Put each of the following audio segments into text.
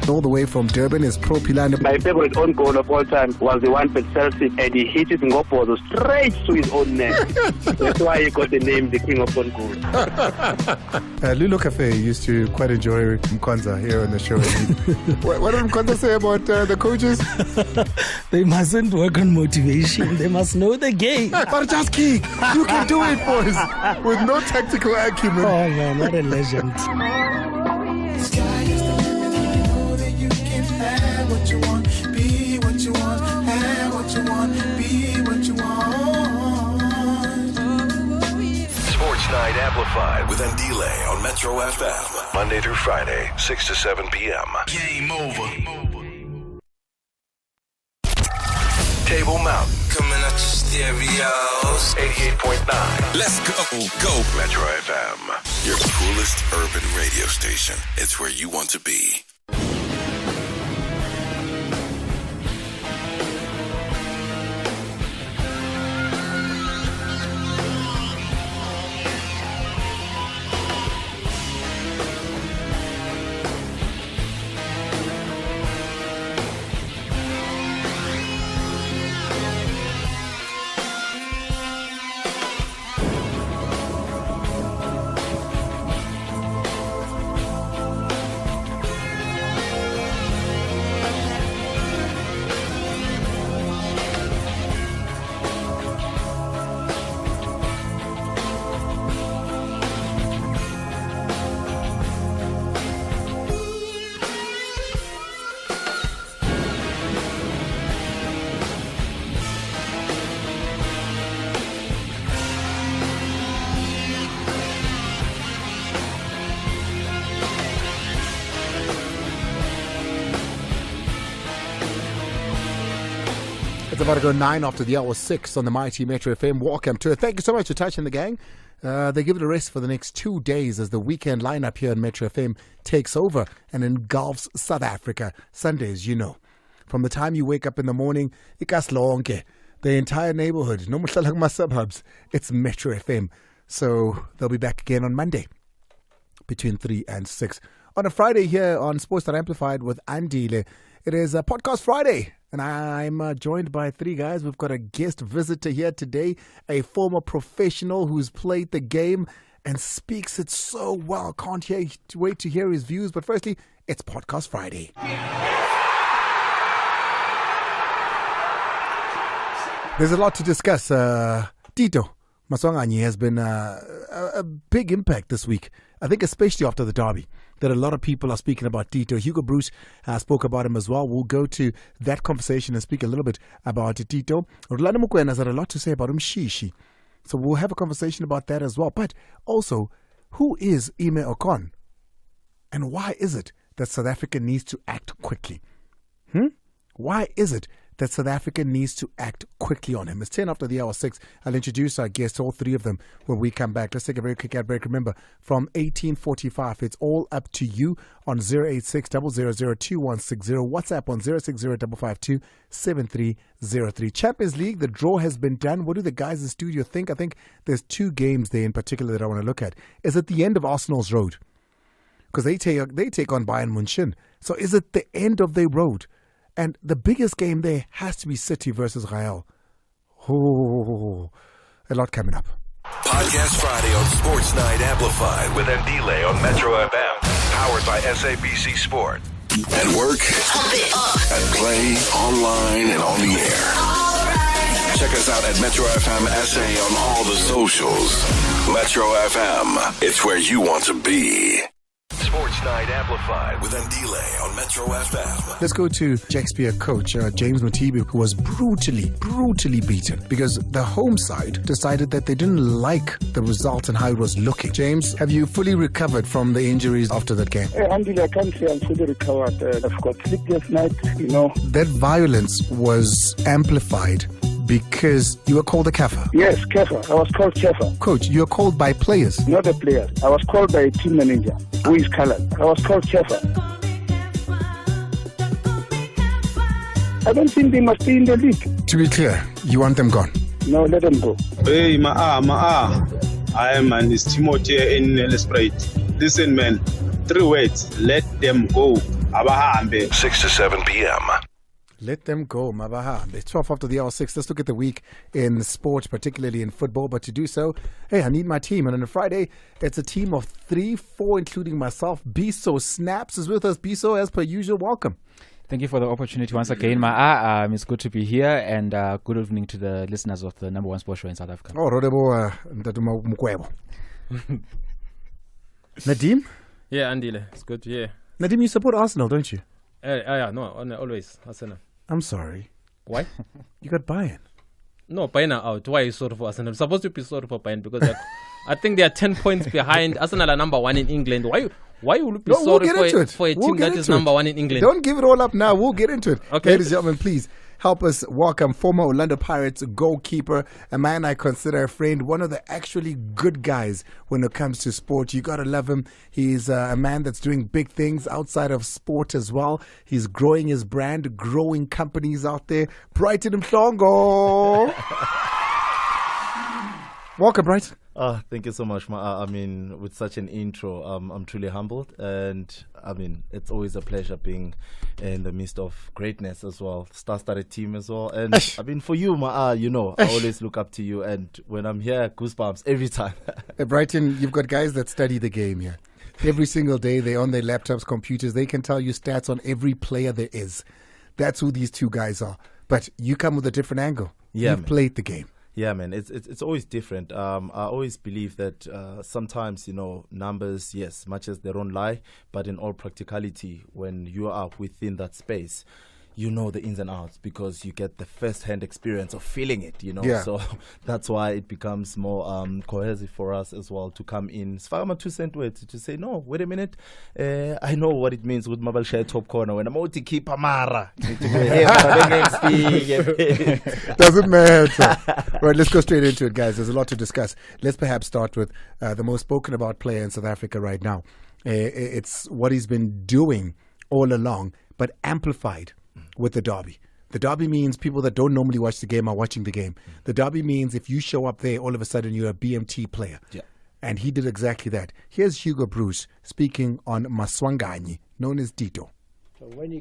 All the way from Durban is Pro Pilanda. My favorite own goal of all time was the one for Chelsea, and he hit it in Ngopozo straight to his own net. That's why he got the name the King of Own Goals. Lulu Cafe used to quite enjoy Mkwanza here on the show. What did Mkwanza say about the coaches? They mustn't work on motivation. They must know the game. But just kick. You can do it, boys. With no tactical acumen. Oh man, what a legend. What you want, be what you want, have what you want, be what you want. Sports Night Amplified with Ndile on Metro FM. Monday through Friday, 6 to 7 p.m. Game over. Table Mountain. Coming out your stereos. 88.9. Let's go. Metro FM. Your coolest urban radio station. It's where you want to be. It's about to go 9 after the hour 6 on the mighty Metro FM. Welcome to it. Thank you so much for touching the gang. They give it a rest for the next 2 days as the weekend lineup here on Metro FM takes over and engulfs South Africa. Sundays, you know. From the time you wake up in the morning, ikaslonke, the entire neighborhood, no more suburbs, it's Metro FM. So they'll be back again on Monday between 3 and 6. On a Friday here on Sports Night Amplified with Andile, it is a Podcast Friday. And I'm joined by 3 guys. We've got a guest visitor here today, a former professional who's played the game and speaks it so well. Can't wait to hear his views. But firstly, it's Podcast Friday. There's a lot to discuss. Tito Maswanganyi has been a big impact this week. I think especially after the derby, that a lot of people are speaking about Tito. Hugo Bruce spoke about him as well. We'll go to that conversation and speak a little bit about Tito. Orlando Mokoena has had a lot to say about Mshishi. So we'll have a conversation about that as well. But also, who is Ime Ocon? And why is it that South Africa needs to act quickly? Why is it that South Africa needs to act quickly on him? It's 10 after the hour 6. I'll introduce our guests, all 3 of them, when we come back. Let's take a very quick ad break. Remember, from 18:45, it's all up to you on 086 000 2160. WhatsApp on 060 552 7303. Champions League, the draw has been done. What do the guys in the studio think? I think there's 2 games there in particular that I want to look at. Is it the end of Arsenal's road? Because they take on Bayern München. So is it the end of their road? And the biggest game there has to be City versus Real. Oh, a lot coming up. Podcast Friday on Sports Night Amplified with Ndile on Metro FM. Powered by SABC Sport. At work, at play, online, and on the air. Check us out at Metro FM SA on all the socials. Metro FM, it's where you want to be. Sports Night Amplified with Ndile on Metro FM. Let's go to Shakespeare coach James Matibu, who was brutally beaten because the home side decided that they didn't like the result and how it was looking. James, have you fully recovered from the injuries after that game? Ndile, I can't say I'm fully recovered. I've got sleepless nights, you know. That violence was amplified because you were called a kafir. Yes, kafir. I was called kafir. Coach, you were called by players. Not a player. I was called by a team manager who is colored. I was called kafir. I don't think they must be in the league. To be clear, you want them gone? No, let them go. Hey, I am and it's Timothy in Elesprit. Listen, man, 3 words. Let them go. Abahambe. 6 to 7 p.m. Let them go, Mabaha. It's 12 after the hour 6. Let's look at the week in sport, particularly in football. But to do so, hey, I need my team. And on a Friday, it's a team of 3-4, including myself. Biso Snaps is with us. Biso, as per usual, welcome. Thank you for the opportunity once again, Ma. It's good to be here, and good evening to the listeners of the number one sports show in South Africa. Oh, Rodebo Mukwebo. Nadim? Yeah, Andile. It's good to hear. Nadim, you support Arsenal, don't you? Yeah, no, always. Arsenal. I'm sorry. Why? You got Bayern. No, Bayern are out. Why are you sorry for Arsenal? I'm supposed to be sorry for Bayern because I think they are 10 points behind. Arsenal are number 1 in England. Why will you be sorry for a team that is number 1 in England? Don't give it all up now. We'll get into it. Okay. Ladies and gentlemen, please help us welcome former Orlando Pirates goalkeeper, a man I consider a friend, one of the actually good guys when it comes to sport. You got to love him. He's a man that's doing big things outside of sport as well. He's growing his brand, growing companies out there. Brighton Mhlongo. Welcome, Brighton. Thank you so much, I mean, with such an intro, I'm truly humbled, and I mean, it's always a pleasure being in the midst of greatness as well, star-studded team as well, and I mean, for you, you know, I always look up to you, and when I'm here, goosebumps every time. Hey, Brighton, you've got guys that study the game here. Every single day, they're on their laptops, computers, they can tell you stats on every player there is. That's who these two guys are. But you come with a different angle. Yeah, You've played the game. Yeah, man, it's always different. I always believe that sometimes, you know, numbers, yes, much as they don't lie, but in all practicality, when you are within that space, you know the ins and outs because you get the first-hand experience of feeling it, you know. Yeah. So that's why it becomes more cohesive for us as well to come in. Sfagama 2-cent words to say, no, wait a minute. I know what it means with Mabal Shai top corner. When I'm out to keep Amara. Doesn't matter. Right, let's go straight into it, guys. There's a lot to discuss. Let's perhaps start with the most spoken about player in South Africa right now. It's what he's been doing all along, but amplified with the derby. The derby means people that don't normally watch the game are watching the game. The derby means if you show up there, all of a sudden you're a BMT player. Yeah. And he did exactly that. Here's Hugo Bruce speaking on Maswanganyi, known as Tito. So when he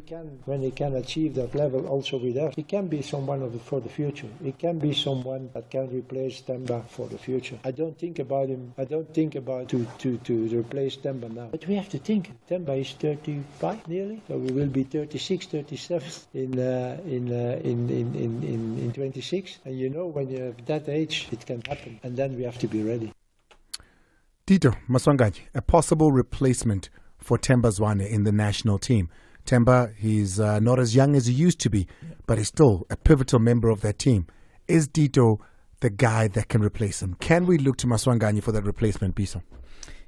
can achieve that level also with us, he can be someone for the future. He can be someone that can replace Temba for the future. I don't think about him. I don't think about to replace Temba now. But we have to think. Temba is 35 nearly, so we will be 36, 37 in 26. And you know, when you have that age, it can happen. And then we have to be ready. Tito Maswanganyi, a possible replacement for Temba Zwane in the national team. Temba, he's not as young as he used to be, but he's still a pivotal member of that team. Is Tito the guy that can replace him? Can we look to Maswanganyi for that replacement, Biso?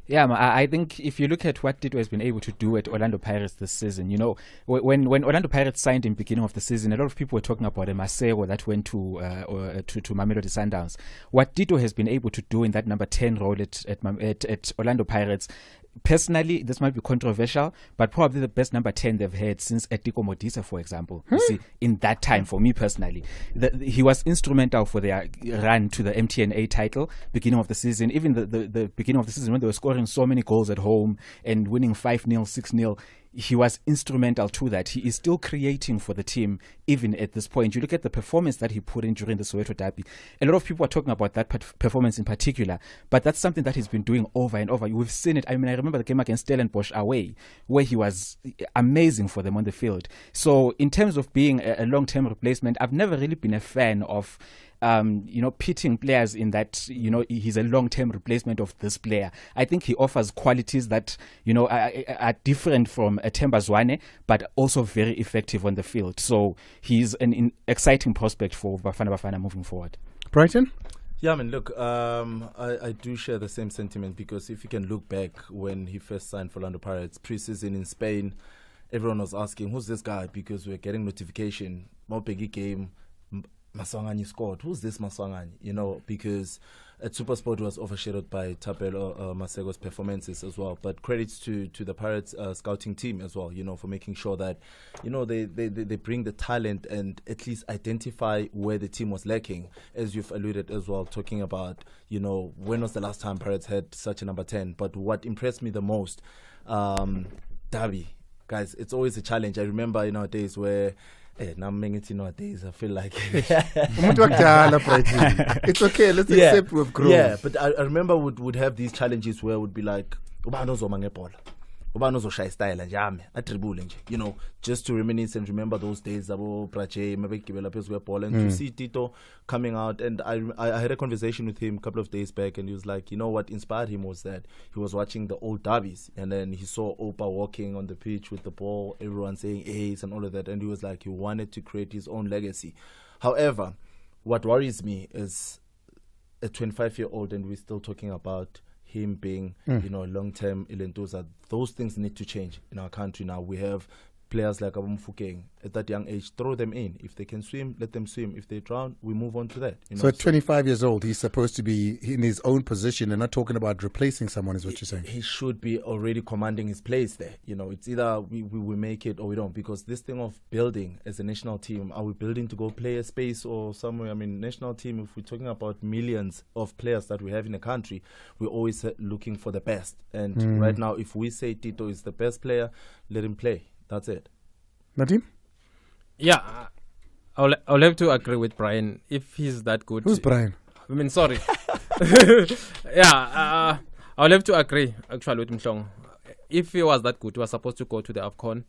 Yeah, I think if you look at what Tito has been able to do at Orlando Pirates this season, you know, when Orlando Pirates signed him beginning of the season, a lot of people were talking about a Masego that went to Mamelodi Sundowns. What Tito has been able to do in that number 10 role at Orlando Pirates, personally, this might be controversial, but probably the best number 10 they've had since Etiko Modise, for example. You see, in that time, for me personally, he was instrumental for their run to the MTNA title, beginning of the season. Even the beginning of the season when they were scoring so many goals at home and winning 5-0, 6-0. He was instrumental to that. He is still creating for the team even at this point. You look at the performance that he put in during the Soweto derby. A lot of people are talking about that performance in particular, but that's something that he's been doing over and over. We've seen it. I mean, I remember the game against Stellenbosch away, where he was amazing for them on the field. So in terms of being a long-term replacement, I've never really been a fan of pitting players in that, he's a long-term replacement of this player. I think he offers qualities that, are different from Temba Zwane, but also very effective on the field. So he's an exciting prospect for Bafana moving forward. Brighton? Yeah, I mean, look, I do share the same sentiment because if you can look back when he first signed for Orlando Pirates, pre-season in Spain, everyone was asking, who's this guy? Because we're getting notification, more biggie game, Maswanganyi scored. Who's this Maswanganyi? Because at SuperSport was overshadowed by Tapelo Masego's performances as well. But credits to the Pirates scouting team as well, for making sure that, they bring the talent and at least identify where the team was lacking, as you've alluded as well, talking about, when was the last time Pirates had such a number 10. But what impressed me the most, derby, guys, it's always a challenge. I remember in our days where. Now nowadays I feel like it's okay, let's accept we've grown. Yeah, but I remember would have these challenges where it would be like you know, just to reminisce and remember those days and to see Tito coming out. And I had a conversation with him a couple of days back, and he was like, you know what inspired him was that he was watching the old derbies, and then he saw Opa walking on the pitch with the ball, everyone saying ace and all of that, and he was like, he wanted to create his own legacy. However, what worries me is a 25-year-old, and we're still talking about him being, you know, long-term Ilentosa. Those things need to change in our country now. We have players like Abumfukeng at that young age. Throw them in. If they can swim, let them swim. If they drown, we move on to that. You know? So at 25 years old, he's supposed to be in his own position and not talking about replacing someone, is what you're saying? He should be already commanding his place there. You know, it's either we make it or we don't, because this thing of building as a national team, are we building to go play a space or somewhere? I mean, national team, if we're talking about millions of players that we have in the country, we're always looking for the best. And right now, if we say Tito is the best player, let him play. That's it. Nadim? Yeah, I'll have to agree with Brian. If he's that good. Who's Brian? I mean, sorry. Yeah, I'll have to agree actually with Mhlong. If he was that good, he was supposed to go to the AFCON.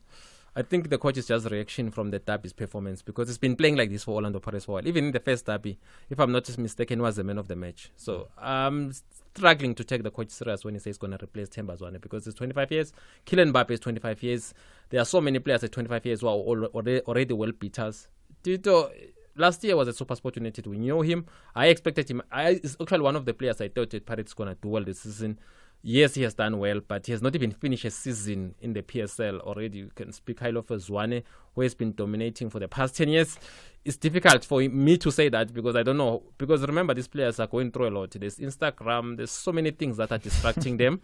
I think the coach is just reaction from the derby's performance, because he's been playing like this for Orlando Pirates for a while. Even in the first derby, if I'm not mistaken, he was the man of the match. So I'm struggling to take the coach serious when he says he's going to replace Themba Zwane, because it's 25 years. Kylian Mbappe is 25 years. There are so many players at 25 years who are already well beaters. Tito, last year was a Super Sport United. We knew him. I expected him. It's actually one of the players I thought that Pirates is going to do well this season. Yes, he has done well, but he has not even finished a season in the PSL already. You can speak highly of Zwane, who has been dominating for the past 10 years. It's difficult for me to say that, because I don't know. Because remember, these players are going through a lot. There's Instagram. There's so many things that are distracting them.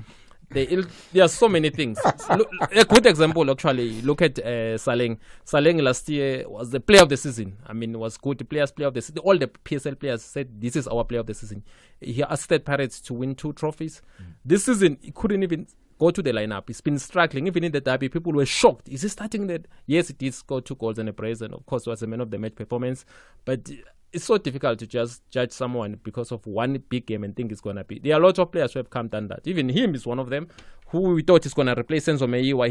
There are so many things. A good example, actually, look at Saleng. Saleng last year was the player of the season. I mean, was good. The player of the season. All the PSL players said, this is our player of the season. He assisted Pirates to win 2 trophies. This season, he couldn't even go to the lineup. He's been struggling. Even in the derby, people were shocked. Is he starting that? Yes, he did score 2 goals and a brace, and of course, it was a man of the match performance. But it's so difficult to just judge someone because of one big game and think it's going to be. There are lots of players who have come done that. Even him is one of them, who we thought is going to replace Senzo Meiwa.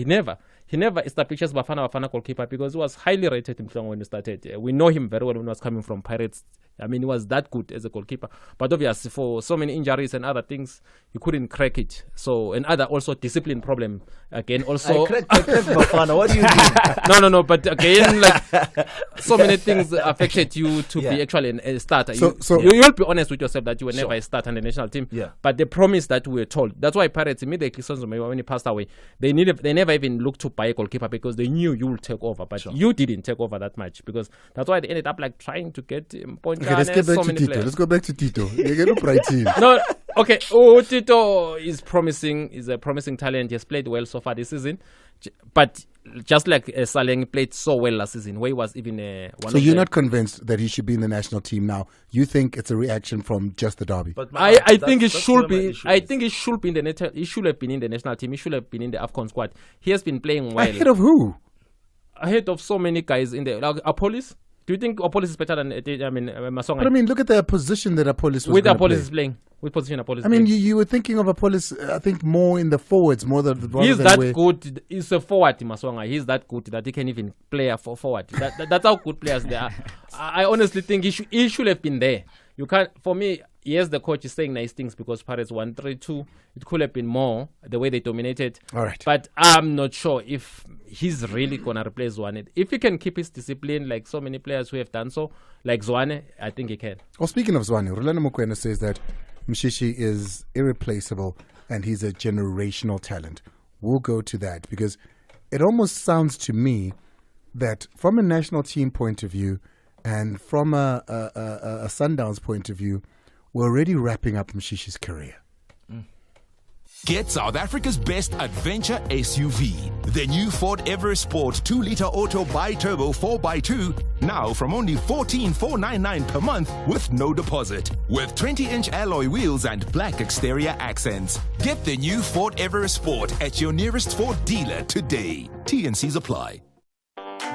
He never establishes Bafana goalkeeper, because he was highly rated in when he started. We know him very well when he was coming from Pirates. I mean, he was that good as a goalkeeper. But obviously, for so many injuries and other things, he couldn't crack it. So, and other also discipline problem. Again, also. I cracked Bafana. What do you mean? No. But again, like, so many things affected you to be actually a starter. You'll be honest with yourself that you were never a starter in the national team. Yeah. But the promise that we were told. That's why Pirates immediately, when he passed away, they never even looked to buy a goalkeeper, because they knew you will take over. But you didn't take over that much, because that's why they ended up like trying to get point. Okay, let's get back to Tito. Let's go back to Tito. No, okay. Tito is promising. Is a promising talent. He has played well so far this season, but just like Saleng played so well last season, where he was even one. So you're not convinced that he should be in the national team now? You think it's a reaction from just the derby? But I think it should be. I think it should be in the He should have been in the national team. He should have been in the AFCON squad. He has been playing well. Ahead of who? Ahead of so many guys in there. Like Apolis. Do you think Apolis is better than Masonga? But I mean, look at the position that Apolis was with Apolis play. Is playing. With position Apolis. I mean, you were thinking of Apolis, I think, more in the forwards, more than. He's that good. He's a forward, Masonga. He's that good that he can even play for forward. That's how good players they are. I honestly think he should have been there. You can't. For me, yes, the coach is saying nice things because Pirates won 3-2. It could have been more the way they dominated. All right. But I'm not sure if he's really going to replace Zwane. If he can keep his discipline like so many players who have done so, like Zwane, I think he can. Well, speaking of Zwane, Rolando Mokoena says that Mshishi is irreplaceable and he's a generational talent. We'll go to that because it almost sounds to me that from a national team point of view and from a Sundowns point of view, we're already wrapping up Mshishi's career. Get South Africa's best adventure SUV. The new Ford Everest Sport 2-liter auto bi-turbo 4x2, now from only $14,499 per month with no deposit. With 20-inch alloy wheels and black exterior accents. Get the new Ford Everest Sport at your nearest Ford dealer today. T&Cs apply.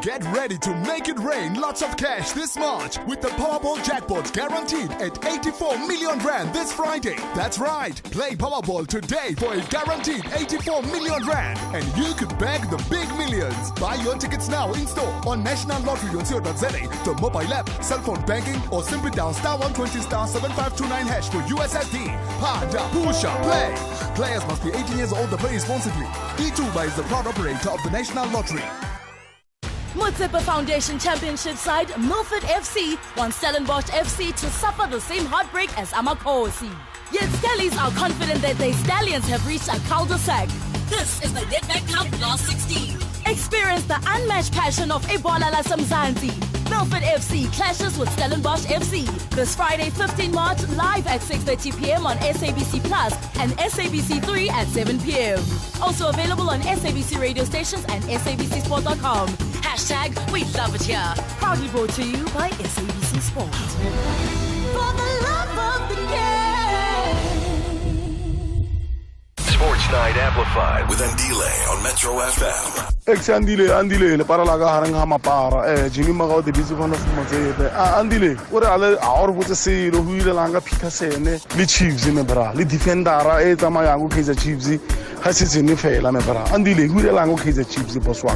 Get ready to make it rain lots of cash this March with the Powerball jackpot guaranteed at 84 million rand this Friday. That's right. Play Powerball today for a guaranteed 84 million rand and you could bag the big millions. Buy your tickets now in store on nationallottery.co.za, the mobile app, cell phone banking, or simply dial *120 *7529 hash for USSD. Pada, Pusha, play. Players must be 18 years old to play responsibly. E2 is the proud operator of the National Lottery. Motsepe Foundation Championship side Milford FC wants Stellenbosch FC to suffer the same heartbreak as Amakosi. Yet Stallies are confident that their Stallions have reached a cul-de-sac. This is the Nedbank Cup Last 16. Experience the unmatched passion of Ebola Lasamzansi. Milford FC clashes with Stellenbosch FC this Friday 15 March live at 6:30 p.m. on SABC Plus and SABC 3 at 7 p.m. Also available on SABC radio stations and SABCSport.com. Hashtag we love it here. Proudly brought to you by SABC Sport. For the love of the game. Sports Night Amplified with Andile on Metro FM. Andile le para la ga harang ha mapara Jimmy Magao de bizu bona fumotse Andile o re ale a o re botse se lo huile langa Petersene le Chiefs me bra le defendera e tsamaya go Kaizer Chiefs ha se tsene fela me bra Andile huile langa Kaizer Chiefs boswa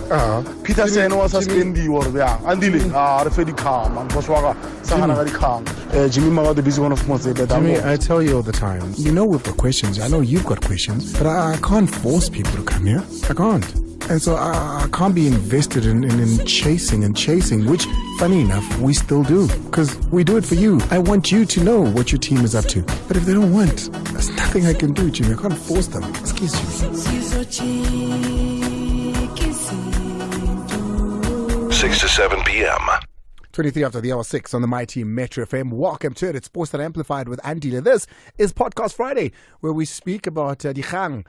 Petersene was suspended or bya Andile re fe di khama boswa sa hana ga di khama Jimmy Magao de bizu bona fumotse Jimmy, I tell you all the time, you know we've got questions. I know you've got questions, but I can't force people to come here. I can't. And so I can't be invested in chasing, which, funny enough, we still do. Because we do it for you. I want you to know what your team is up to. But if they don't want, there's nothing I can do, Jimmy. I can't force them. Excuse me. 6 to 7 p.m. 23 after the hour 6 on the Mighty Metro FM. Welcome to it. It's Sports That Amplified with Andile. This is Podcast Friday, where we speak about the Khang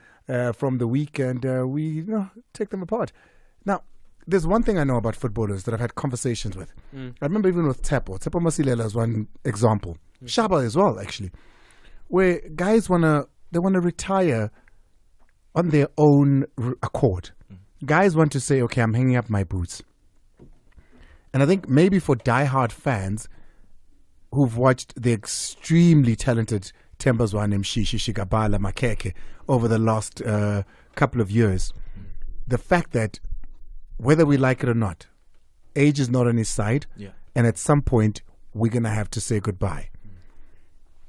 from the week and we take them apart. Now, there's one thing I know about footballers that I've had conversations with. I remember even with Tepo Masilela is one example. Shaba as well, actually, where guys want to retire on their own accord. Guys want to say, okay, I'm hanging up my boots. And I think maybe for diehard fans who've watched the extremely talented Tembazwane Mshishi Shigabala Makeke over the last couple of years, the fact that whether we like it or not, age is not on his side, and at some point we're going to have to say goodbye.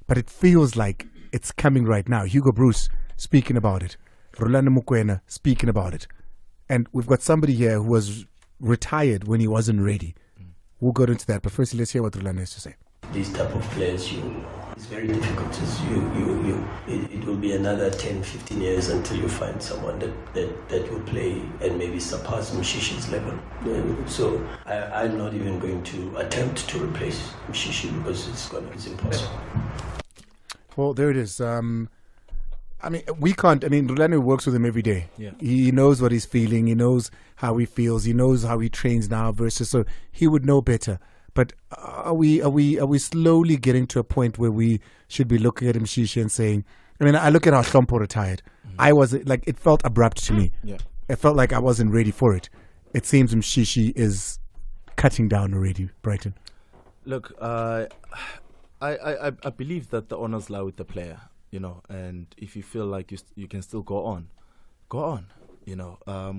But it feels like it's coming right now. Hugo Bruce speaking about it, Rolando Mukwena speaking about it, and we've got somebody here who was retired when he wasn't ready. We'll go into that, but first let's hear what Rolando has to say. These type of players, it's very difficult. It will be another 10, 15 years until you find someone that will play and maybe surpass Mshishi's level. So I'm not even going to attempt to replace Mshishi because it's impossible. Well, there it is. I mean, we can't. I mean, Rolando works with him every day. Yeah. He knows what he's feeling. He knows how he feels. He knows how he trains now versus. So he would know better. But are we slowly getting to a point where we should be looking at Mshishi and saying? I mean, I look at how Hlompo retired. I was like, it felt abrupt to me. Yeah. It felt like I wasn't ready for it. It seems Mshishi is cutting down already. Brighton. Look, I believe that the honors lie with the player. And if you feel like you can still go on.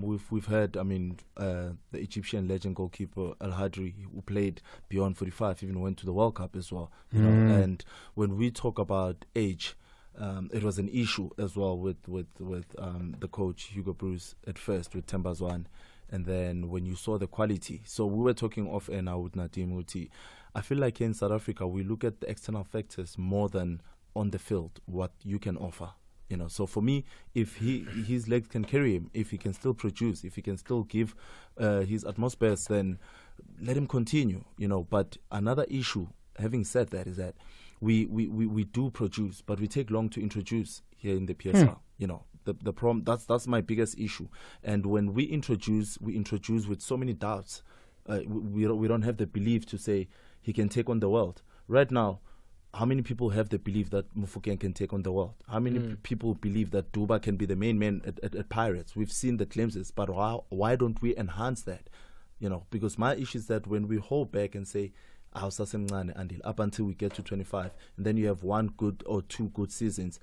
We've heard. I mean, the Egyptian legend goalkeeper Al Hadri, who played beyond 45, even went to the World Cup as well. And when we talk about age, it was an issue as well with the coach Hugo Bruce at first with Tembazwane, and then when you saw the quality. So we were talking off air now with Nadim Uti. I feel like in South Africa we look at the external factors more than on the field, what you can offer. So for me, if his legs can carry him, if he can still produce, if he can still give his utmost best, then let him continue. But another issue, having said that, is that we do produce, but we take long to introduce here in the PSL. You know, the problem, that's my biggest issue. And when we introduce with so many doubts. We don't have the belief to say he can take on the world. Right now, how many people have the belief that Mufokeng can take on the world? How many people believe that Duba can be the main man at Pirates? We've seen the glimpses, but why don't we enhance that? You know, because my issue is that when we hold back and say, up until we get to 25, and then you have one good or two good seasons,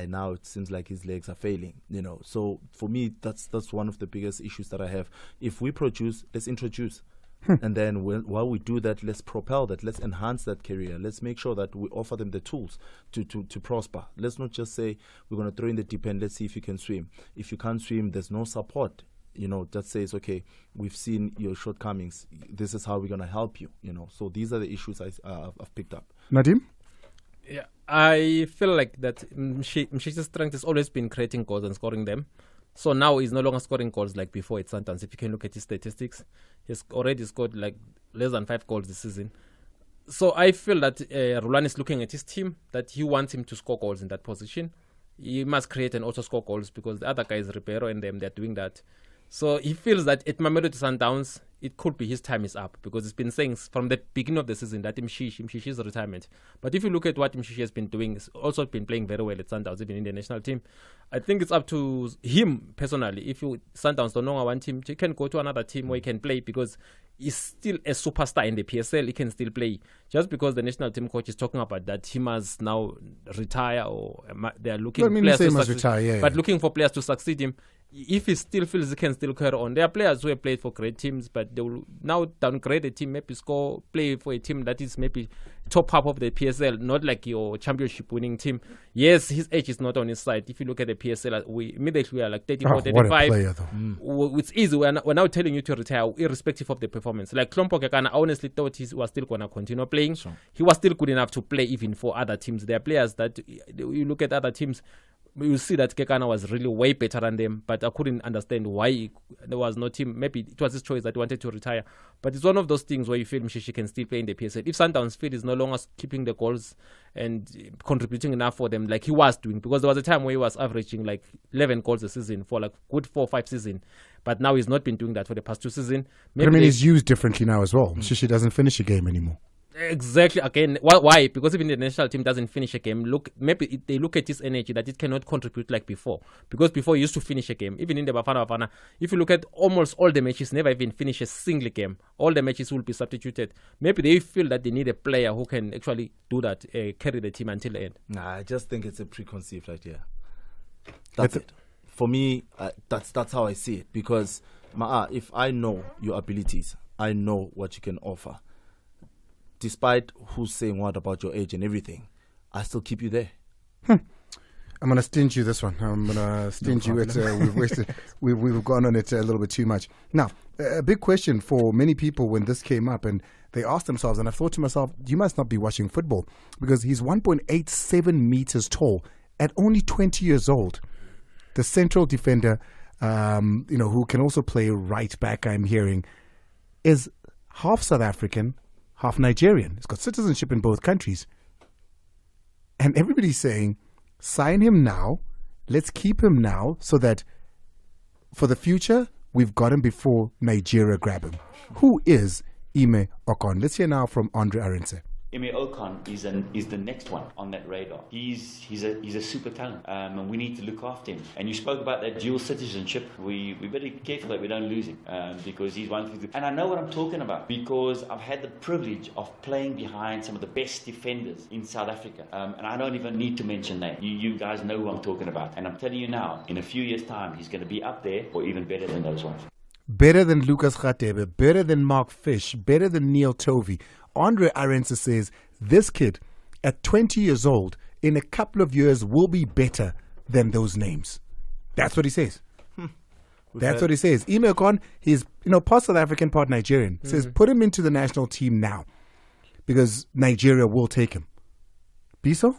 now it seems like his legs are failing, you know. So for me, that's one of the biggest issues that I have. If we produce, let's introduce. And then while we do that, let's propel that, let's enhance that career, let's make sure that we offer them the tools to prosper. Let's not just say we're going to throw in the deep end, let's see if you can swim. If you can't swim, there's no support, you know, that says, okay, we've seen your shortcomings, this is how we're going to help you, you know. So these are the issues I've picked up. Nadim? Yeah, I feel like that Mshishi's strength has always been creating goals and scoring them. So now he's no longer scoring goals like before at Sundowns. If you can look at his statistics, he's already scored like less than 5 goals this season. So I feel that Roland is looking at his team, that he wants him to score goals in that position. He must create and also score goals because the other guys, Ribeiro and them, they're doing that. So he feels that at Mamelodi Sundowns, it could be his time is up because he's been saying from the beginning of the season that Mshishi's retirement. But if you look at what Mshishi has been doing, he's also been playing very well at Sundowns, even in the national team. I think it's up to him personally. If Sundowns don't know one team, he can go to another team where he can play because he's still a superstar in the PSL. He can still play. Just because the national team coach is talking about that he must now retire or they are looking for players to succeed, retire, but looking for players to succeed him. If he still feels he can still carry on, there are players who have played for great teams, but they will now downgrade a team, maybe play for a team that is maybe top half of the PSL, not like your championship winning team. Yes, his age is not on his side. If you look at the PSL, we immediately are like 34, 35. What a player, though. It's easy. We're now telling you to retire, irrespective of the performance. Like Klompo Kekana, I honestly thought he was still going to continue playing. Sure. He was still good enough to play even for other teams. There are players that you look at other teams, you see that Kekana was really way better than them, but I couldn't understand why there was no team. Maybe it was his choice that he wanted to retire. But it's one of those things where you feel Mshishi can still play in the PSL. If Sundowns feel is no longer keeping the goals and contributing enough for them like he was doing, because there was a time where he was averaging like 11 goals a season for like good 4 or 5 seasons. But now he's not been doing that for the past 2 seasons. But I mean, he's used differently now as well. Mshishi doesn't finish a game anymore. Exactly. Again, why? Because even the national team doesn't finish a game. Maybe they look at his energy that it cannot contribute like before. Because before he used to finish a game. Even in the Bafana, if you look at almost all the matches, never even finish a single game. All the matches will be substituted. Maybe they feel that they need a player who can actually do that, carry the team until the end. Nah, I just think it's a preconceived idea. That's it. For me, that's how I see it. Because if I know your abilities, I know what you can offer. Despite who's saying what about your age and everything, I still keep you there. I'm going to stinge you this one. I'm going to stinge you. We've gone on it a little bit too much. Now, a big question for many people when this came up, and they asked themselves, and I thought to myself, you must not be watching football, because he's 1.87 meters tall at only 20 years old. The central defender, who can also play right back, I'm hearing, is half South African, half Nigerian. He's got citizenship in both countries. And everybody's saying, sign him now. Let's keep him now so that for the future, we've got him before Nigeria grab him. Who is Ime Okon? Let's hear now from Andre Arendse. Ime Okon is the next one on that radar. He's a super talent, and we need to look after him. And you spoke about that dual citizenship. We better be careful that we don't lose him, because he's one thing. And I know what I'm talking about because I've had the privilege of playing behind some of the best defenders in South Africa, and I don't even need to mention names. You guys know who I'm talking about. And I'm telling you now, in a few years' time, he's going to be up there or even better than those ones. Better than Lucas Radebe, better than Mark Fish, better than Neil Tovey. Andre Arendse says this kid at 20 years old in a couple of years will be better than those names. That's what he says. That's what he says. Ime Okon, he's part South African, part Nigerian. Says put him into the national team now because Nigeria will take him. Biso?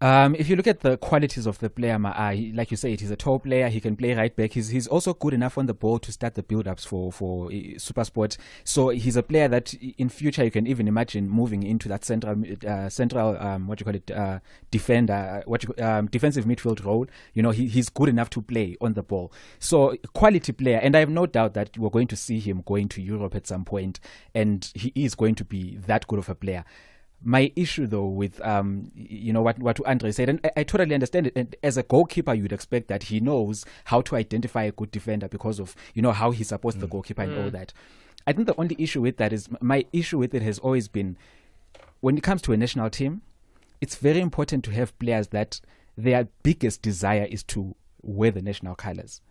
If you look at the qualities of the player, like you said, he's a tall player. He can play right back. He's also good enough on the ball to start the build-ups for SuperSport. So he's a player that in future you can even imagine moving into that central defender, defensive midfield role. You know, he's good enough to play on the ball. So quality player, and I have no doubt that we're going to see him going to Europe at some point, and he is going to be that good of a player. My issue, though, with what Andre said, and I totally understand it. And as a goalkeeper, you'd expect that he knows how to identify a good defender because of how he supports the goalkeeper and all that. I think the only issue with that is my issue with it has always been when it comes to a national team, it's very important to have players that their biggest desire is to wear the national colors.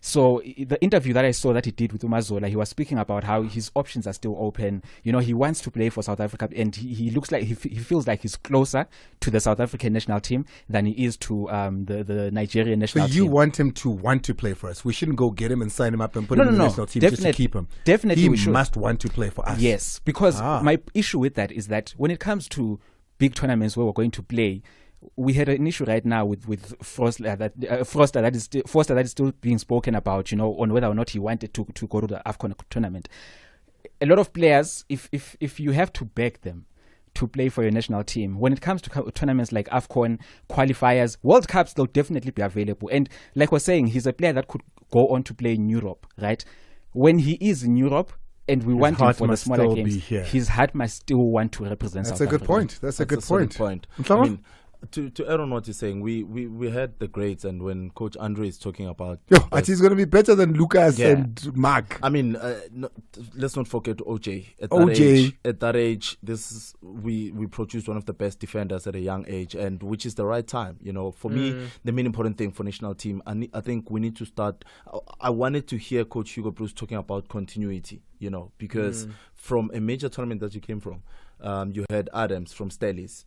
So the interview that I saw that he did with Umazola, he was speaking about how his options are still open. You know, he wants to play for South Africa, and he looks like he feels like he's closer to the South African national team than he is to the Nigerian national team. So you want him to want to play for us? We shouldn't go get him and sign him up and put him in the national team just to keep him. Definitely, he must want to play for us. Yes, because my issue with that is that when it comes to big tournaments where we're going to play, we had an issue right now with Forster that is still being spoken about, on whether or not he wanted to go to the AFCON tournament. A lot of players, if you have to beg them to play for your national team, when it comes to tournaments like AFCON, qualifiers, World Cups, they'll definitely be available. And like we're saying, he's a player that could go on to play in Europe, right? When he is in Europe, and we want him for the smaller games, his heart must still want to represent South Africa. That's a good point. I mean, to add on what you're saying, we had the greats, and when Coach Andre is talking about, he's going to be better than Lucas and Mark. I mean, let's not forget OJ. At that age, we produced one of the best defenders at a young age, and which is the right time. For me, the main important thing for national team, I think we need to start. I wanted to hear Coach Hugo Bruce talking about continuity. Because from a major tournament that you came from, you had Adams from Stellies,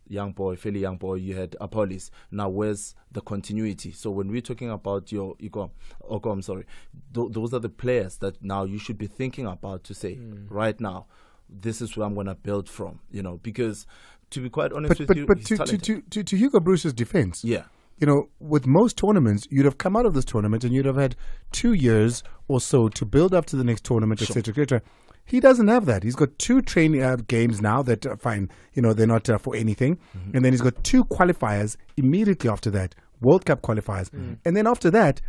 fairly young boy. You had Apollis. Now, where's the continuity? So when we're talking about those are the players that now you should be thinking about to say, right now, this is where I'm going to build from. Because to be quite honest with you, he's talented. To Hugo Bruce's defense, with most tournaments, you'd have come out of this tournament and you'd have had 2 years or so to build up to the next tournament, etc., etc. He doesn't have that. He's got 2 training games now that are fine. They're not for anything. And then he's got 2 qualifiers immediately after that, World Cup qualifiers. And then after that,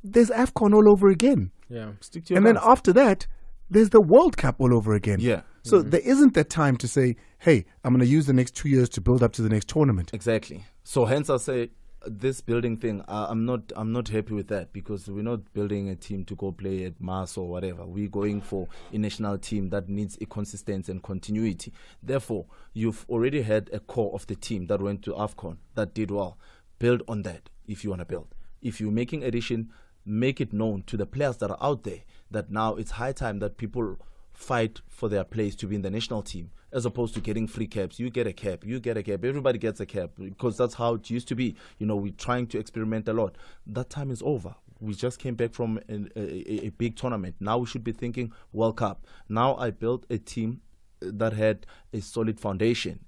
there's AFCON all over again. Yeah. And then after that, there's the World Cup all over again. Yeah. So there isn't that time to say, hey, I'm going to use the next 2 years to build up to the next tournament. Exactly. So hence I say, this building thing, I'm not happy with that, because we're not building a team to go play at Mars or whatever. We're going for a national team that needs a consistency and continuity. Therefore, you've already had a core of the team that went to AFCON that did well. Build on that if you want to build. If you're making addition, make it known to the players that are out there that now it's high time that people fight for their place to be in the national team, as opposed to getting free caps. You get a cap, everybody gets a cap, because that's how it used to be. We're trying to experiment a lot. That time is over. We just came back from a big tournament. Now we should be thinking World Cup. Now I built a team that had a solid foundation.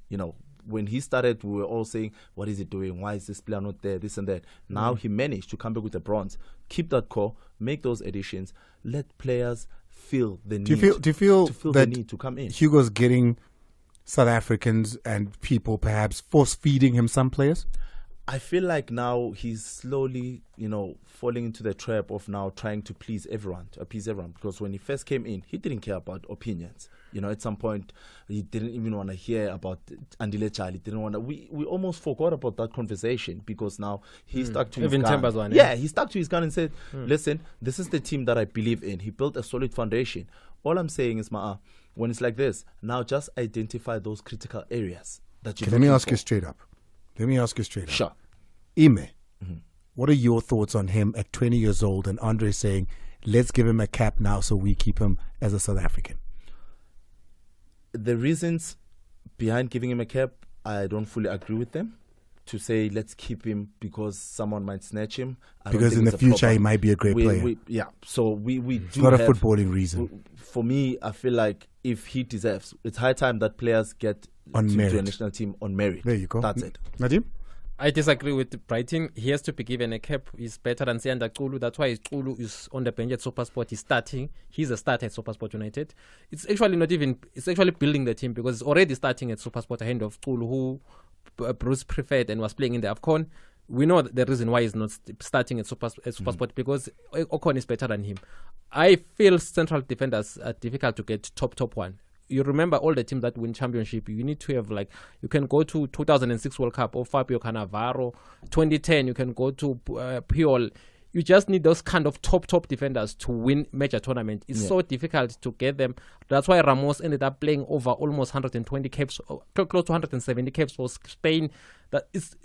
When he started, we were all saying, what is he doing? Why is this player not there? This and that. Now he managed to come back with a bronze. Keep that core, make those additions, let players feel the need. Do you feel that the need to come in? Hugo's getting South Africans and people perhaps force-feeding him some players? I feel like now he's slowly, falling into the trap of now trying to please everyone, to appease everyone. Because when he first came in, he didn't care about opinions. At some point, he didn't even want to hear about Andile Charlie. Didn't want to. We almost forgot about that conversation, because now he stuck to his gun. He stuck to his gun and said, listen, this is the team that I believe in. He built a solid foundation. All I'm saying is, when it's like this, now just identify those critical areas that you. Let me ask you straight up. Sure. Ime, what are your thoughts on him at 20 years old and Andre saying, let's give him a cap now so we keep him as a South African? The reasons behind giving him a cap, I don't fully agree with them. To say let's keep him because someone might snatch him. Because in the future he might be a great player. So we do. It's not a footballing reason. For me, I feel like if he deserves, it's high time that players get on to merit. A national team on merit. There you go. That's it. Nadim? I disagree with Brighton. He has to be given a cap. He's better than Sianda Kulu. That's why Kulu is on the bench at SuperSport. He's starting. He's a starter at SuperSport United. It's actually not even. It's actually building the team because it's already starting at SuperSport ahead of Kulu, who Bruce preferred and was playing in the AFCON. We know the reason why he's not starting at SuperSport because Ocon is better than him. I feel central defenders are difficult to get top one. You remember all the teams that win championship, you need to have you can go to 2006 World Cup or Fabio Cannavaro, 2010, you can go to Puyol. You just need those kind of top defenders to win major tournament. It's so difficult to get them. That's why Ramos ended up playing over almost 120 caps, close to 170 caps for Spain. That is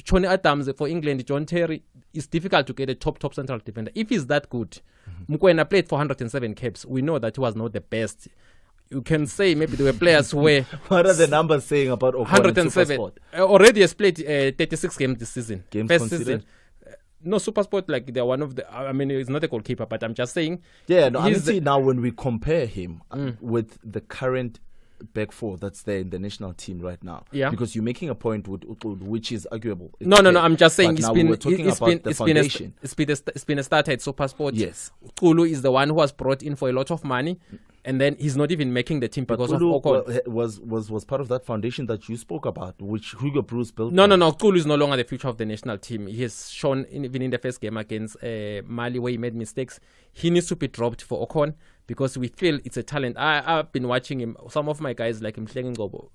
Johnny Adams for England, John Terry. It's difficult to get a top central defender. If he's that good, Mukwena played for 107 caps. We know that he was not the best. You can say maybe there were players who were... What are the numbers saying about Ocon 107. Already has played 36 games this season. First season. No, SuperSport, they're one of the... I mean, he's not a goalkeeper, but I'm just saying... Yeah, no, honestly, now when we compare him with the current back four that's there in the national team right now, because you're making a point with Utlud, which is arguable. No, I'm just saying it's been a starter at SuperSport. Yes. Kulu is the one who was brought in for a lot of money, and then he's not even making the team because Kulu of Ocon. Was part of that foundation that you spoke about, which Hugo Bruce built. No. Kulu is no longer the future of the national team. He has shown, even in the first game against Mali, where he made mistakes, he needs to be dropped for Ocon because we feel it's a talent. I've been watching him. Some of my guys like him,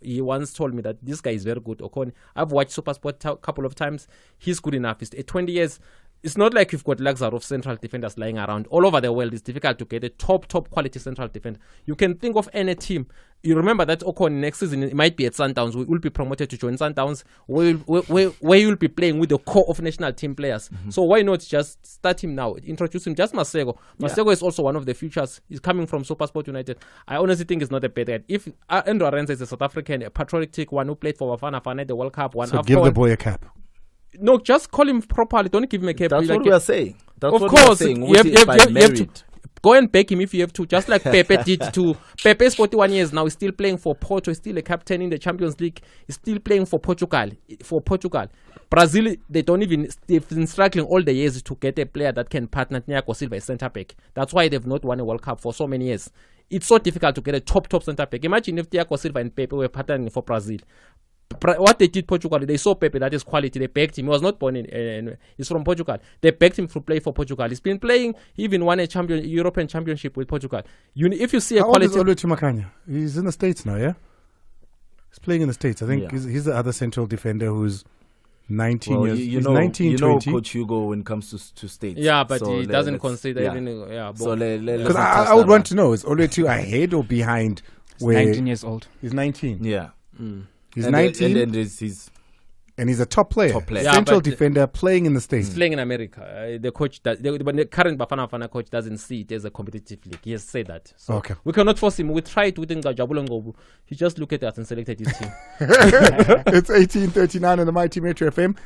he once told me that this guy is very good, Ocon. I've watched SuperSport a couple of times. He's good enough. He's 20 years. It's not like you've got luxury of central defenders lying around. All over the world, it's difficult to get a top quality central defender. You can think of any team. You remember that Ocon next season, it might be at Sundowns. We will be promoted to join Sundowns, where you'll be playing with the core of national team players. So why not just start him now? Introduce him, just Masego. Masego is also one of the futures. He's coming from SuperSport United. I honestly think it's not a bad idea. If Andrew Arenza is a South African, a patriotic one who played for Bafana Bafana the World Cup, so give the boy a cap. No, just call him properly. Don't give him a cap. That's what we are saying. Of course, you have to go and beg him if you have to. Just like Pepe did to. Pepe is 41 years now. He's still playing for Porto. He's still a captain in the Champions League. He's still playing for Portugal. Brazil, they've been struggling all the years to get a player that can partner Thiago Silva as centre back. That's why they've not won a World Cup for so many years. It's so difficult to get a top centre back. Imagine if Thiago Silva and Pepe were partnering for Brazil. What they did Portugal, they saw Pepe, that is quality. They begged him. He was not born he's from Portugal. They begged him to play for Portugal. He's been playing. He even won a European championship with Portugal. If you see a quality, how old is Oluchimakanya? He's in the States now, yeah. He's playing in the States. I think he's the other central defender who's 19 years. You know Coach Hugo when it comes to States. Yeah, but he doesn't consider even. So because I would want to know, is Oluchi ahead or behind? He's 19 years old. He's 19. Yeah. He's 19, and he's a top player. Central defender playing in the States. He's playing in America. The coach, but the current Bafana Bafana coach doesn't see it as a competitive league. He has said that. So we cannot force him. We tried with Jabulo Ngobu. He just looked at us and selected his team. It's 18:39 on the Mighty Metro FM.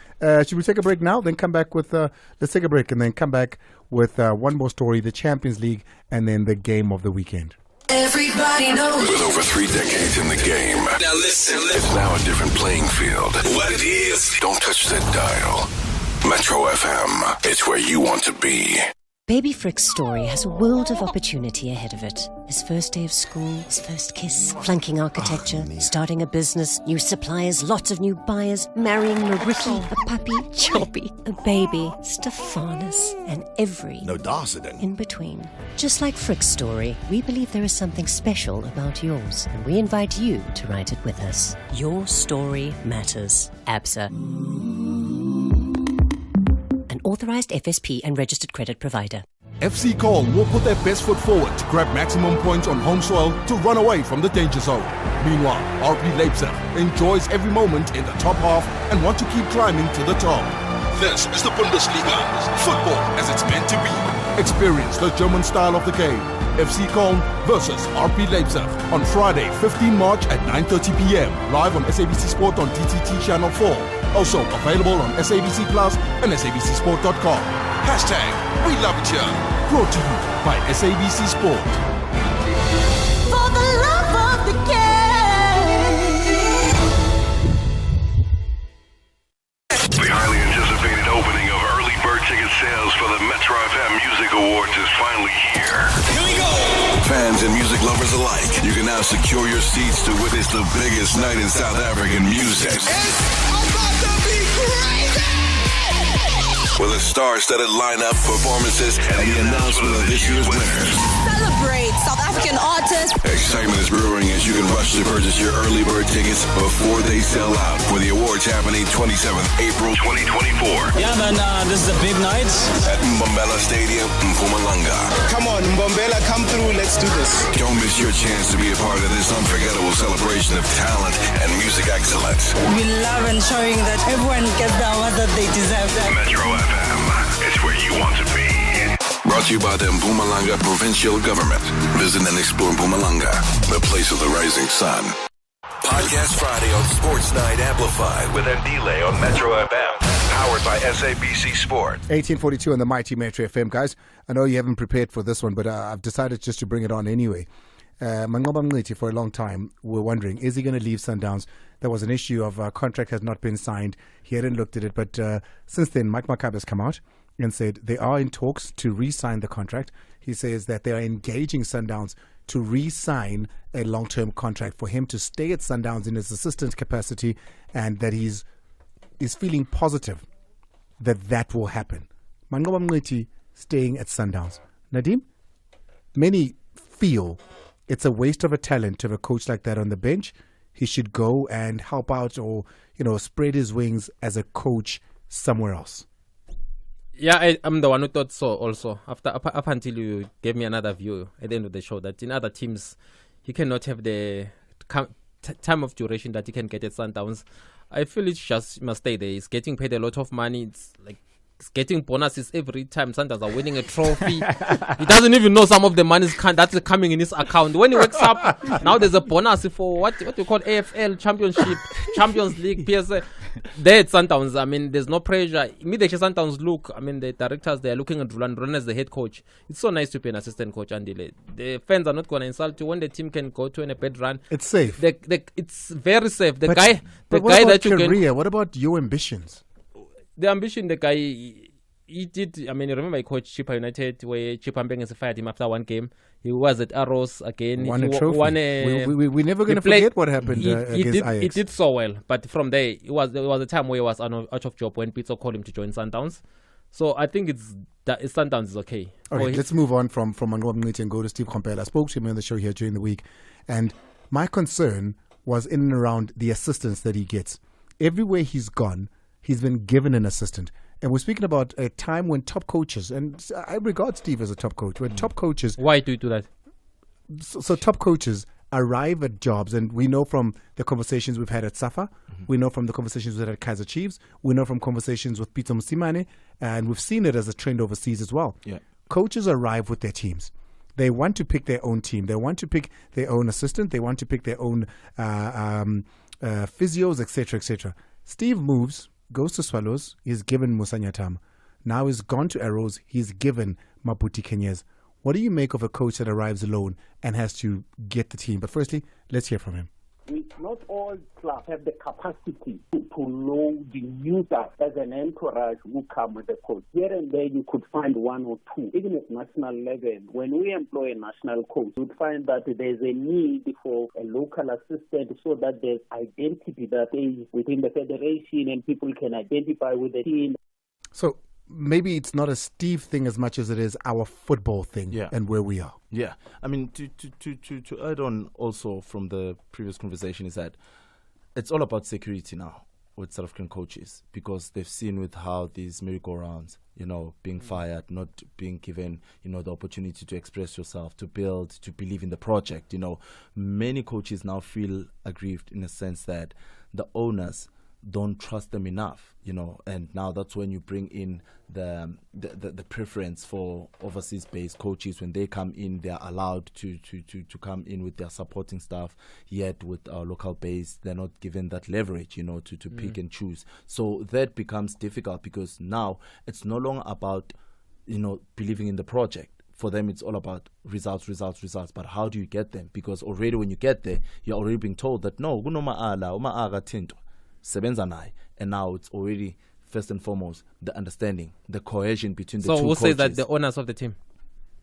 Should we take a break now? Then come back with. Let's take a break and then come back with one more story: the Champions League, and then the game of the weekend. Everybody knows. With over 3 decades in the game. Now listen. It's now a different playing field. What it is. Don't touch that dial. Metro FM. It's where you want to be. Baby Frick's story has a world of opportunity ahead of it. His first day of school, his first kiss, flunking architecture, starting a business, new suppliers, lots of new buyers, marrying Mariki, a puppy, Choppy, a baby, Stephanus, and every in between. Just like Frick's story, we believe there is something special about yours, and we invite you to write it with us. Your story matters. ABSA. An authorized FSP and registered credit provider. FC Köln will put their best foot forward to grab maximum points on home soil to run away from the danger zone. Meanwhile, RB Leipzig enjoys every moment in the top half and want to keep climbing to the top. This is the Bundesliga. Football as it's meant to be. Experience the German style of the game. FC Köln versus RB Leipzig on Friday, 15 March at 9:30 p.m. Live on SABC Sport on DTT Channel 4. Also available on SABC Plus and SABCSport.com. Hashtag We Love It Here. Brought to you by SABC Sport. For the love of the game. The Fans and music lovers alike, you can now secure your seats to witness the biggest night in South African music. With a star-studded lineup, performances, and the announcement of this year's winners. Celebrate South African artists. Excitement is brewing as you can rush to purchase your early bird tickets before they sell out for the awards happening 27th April 2024. Yeah, man, this is a big night. At Mbombela Stadium in Mpumalanga. Come on, Mbombela, come through. Let's do this. Don't miss your chance to be a part of this unforgettable celebration of talent and music excellence. We love ensuring that everyone gets the award that they deserve. Metro FM, it's where you want to be. Brought to you by the Mpumalanga Provincial Government. Visit and explore Mpumalanga, the place of the rising sun. Podcast Friday on Sports Night Amplified with Ndile on Metro FM. Powered by SABC Sport. 1842 on the mighty Metro FM, guys. I know you haven't prepared for this one, but I've decided just to bring it on anyway. Mangoba Mngqithi, for a long time, we're wondering, is he going to leave Sundowns? There was an issue of contract has not been signed. He hadn't looked at it, but since then, Mike Makabe has come out and said they are in talks to re-sign the contract. He says that they are engaging Sundowns to re-sign a long-term contract for him to stay at Sundowns in his assistant capacity, and that he's feeling positive that will happen. Mangoba Mngqithi staying at Sundowns. Nadim, many feel it's a waste of a talent to have a coach like that on the bench. He should go and help out, or spread his wings as a coach somewhere else. Yeah, I'm the one who thought so also. Up until you gave me another view at the end of the show, that in other teams, he cannot have the time of duration that he can get at Sundowns. I feel it just must stay there. He's getting paid a lot of money. It's like he's getting bonuses every time Sundowns are winning a trophy. He doesn't even know some of the money that's coming in his account. When he wakes up, now there's a bonus for what we call AFL Championship, Champions League, PSA. There at Sundowns, I mean, there's no pressure. Immediately Sundowns look, I mean, the directors, they're looking at Roland as the head coach. It's so nice to be an assistant coach, Andile. The fans are not going to insult you when the team can go to a bad run. It's safe. It's very safe. But guy what that you career? can... What about your ambitions? The ambition, the guy, he did. I mean, you remember he coached Chippa United, where Chippa Mbenga fired him after one game. He was at Arrows again. Won a trophy. We're never going to forget what happened against Ajax. He did so well, but from there, there was a time where he was out of job when Pizzo called him to join Sundowns. So I think Sundowns is okay. Okay, let's move on from Mangoba Mngqithi and go to Steve Kompela. I spoke to him on the show here during the week, and my concern was in and around the assistance that he gets. Everywhere he's gone, he's been given an assistant. And we're speaking about a time when top coaches, and I regard Steve as a top coach, when top coaches... Why do you do that? So top coaches arrive at jobs, and we know from the conversations we've had at Safa, we know from the conversations we've had at Kaizer Chiefs, we know from conversations with Peter Musimane, and we've seen it as a trend overseas as well. Yeah. Coaches arrive with their teams. They want to pick their own team. They want to pick their own assistant. They want to pick their own physios, etc., etc. Steve moves, goes to Swallows, he's given Musa Nyatam. Now he's gone to Arrows, he's given Maputi Kenyez. What do you make of a coach that arrives alone and has to get the team? But firstly, let's hear from him. Not all clubs have the capacity to know the new guys as an entourage who come with a coach. Here and there you could find one or two. Even at national level, when we employ a national coach, you'd find that there's a need for a local assistant so that there's identity that is within the federation and people can identify with the team. So maybe it's not a Steve thing as much as it is our football thing and where we are. Yeah. I mean, to add on also from the previous conversation is that it's all about security now with South African coaches, because they've seen with how these merry-go-rounds, being fired, not being given, the opportunity to express yourself, to build, to believe in the project. Many coaches now feel aggrieved in a sense that the owners don't trust them enough, and now that's when you bring in the preference for overseas based coaches. When they come in, they are allowed to come in with their supporting staff, yet with our local base they're not given that leverage, to pick and choose. So that becomes difficult, because now it's no longer about believing in the project. For them, it's all about results. But how do you get them? Because already when you get there, you're already being told that no, and now it's already first and foremost the understanding, the cohesion between the two coaches. So who says that? The owners of the team?